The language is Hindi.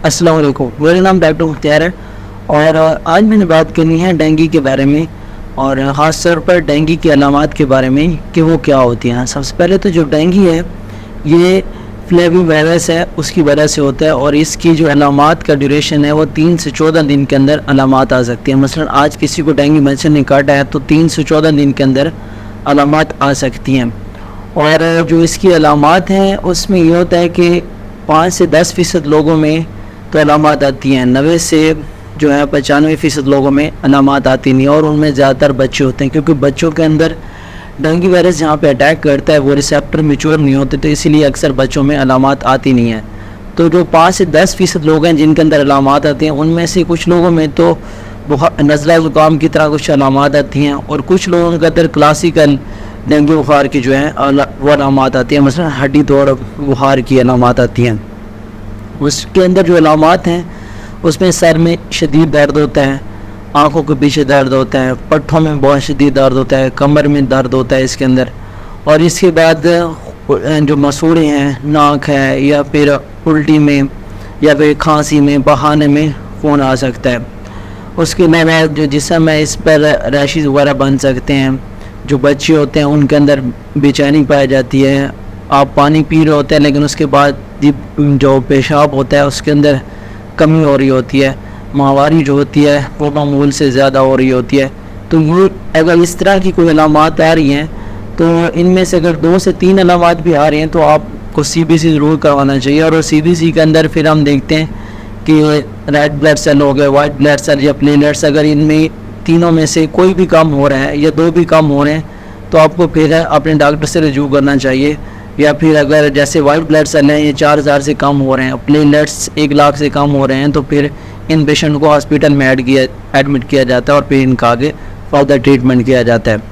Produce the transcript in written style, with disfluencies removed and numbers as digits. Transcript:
अस्सलाम वालेकुम। मेरा नाम डॉक्टर मुख्तियार है और आज मैंने बात करनी है डेंगू के बारे में और ख़ास तौर पर डेंगू की अलामात के बारे में कि वो क्या होती हैं। सबसे पहले तो जो डेंगू है ये फ्लेवी वायरस है, उसकी वजह से होता है और इसकी जो अलामात का ड्यूरेशन है वो 3 से 14 दिन के अंदर अलामात आ सकती हैं। मसलन आज किसी को डेंगू मच्छर ने काटा है तो 3 से 14 दिन के अंदर अलामात आ सकती हैं। और जो इसकी अलामात हैं उसमें ये होता है कि 5 से 10% लोगों में तो अलामात आती हैं, 90 से जो है 95% लोगों में अलामात आती नहीं और उनमें ज़्यादातर बच्चे होते हैं, क्योंकि बच्चों के अंदर डेंगू वायरस जहाँ पे अटैक करता है वो रिसेप्टर मैच्योर नहीं होते, तो इसीलिए अक्सर बच्चों में अलामात आती नहीं है। तो जो 5 से 10% लोग हैं जिनके अंदर अलामात आती हैं, उनमें से कुछ लोगों में तो नज़ला ज़ुकाम की तरह कुछ अलामात आती हैं और कुछ लोगों के अंदर क्लासिकल डेंगू बुखार की जो है वो अलामात आती हैं, मसलन हड्डी तोड़ बुखार की अलामात आती हैं। उसके अंदर जो अलामात हैं उसमें सर में शदीद दर्द होता है, आँखों के पीछे दर्द होता है, पट्ठों में बहुत शदीद दर्द होता है, कमर में दर्द होता है इसके अंदर। और इसके बाद जो मसूड़े हैं, नाक है या फिर उल्टी में या फिर खांसी में, बहाने में खून आ सकता है। उसके अलावा जो जिस्म है इस पर रैशेस वगैरह बन सकते हैं। जो बच्चे होते हैं उनके अंदर बेचैनी पाई जाती है। आप पानी पी रहे होते हैं लेकिन उसके बाद जो पेशाब होता है उसके अंदर कमी हो रही होती है, माहवारी जो होती है वो मामूल से ज़्यादा हो रही होती है। तो ये अगर इस तरह की कोई अलामात आ रही हैं तो इनमें से अगर 2 से 3 अलामात भी आ रही हैं तो आपको CBC ज़रूर करवाना चाहिए। और CBC के अंदर फिर हम देखते हैं कि रेड ब्लड सेल हो गए, वाइट ब्लड सेल या प्लेटलेट्स, अगर इनमें तीनों में से कोई भी कम हो रहा है या 2 भी कम हो रहे हैं तो आपको फिर अपने डॉक्टर से रजू करना चाहिए। या फिर अगर जैसे वाइट ब्लड सेल हैं ये 4000 से कम हो रहे हैं, प्लेटलेट्स 1 लाख से कम हो रहे हैं, तो फिर इन पेशेंट को हॉस्पिटल में एडमिट किया जाता है और फिर इनका आगे फर्दर ट्रीटमेंट किया जाता है।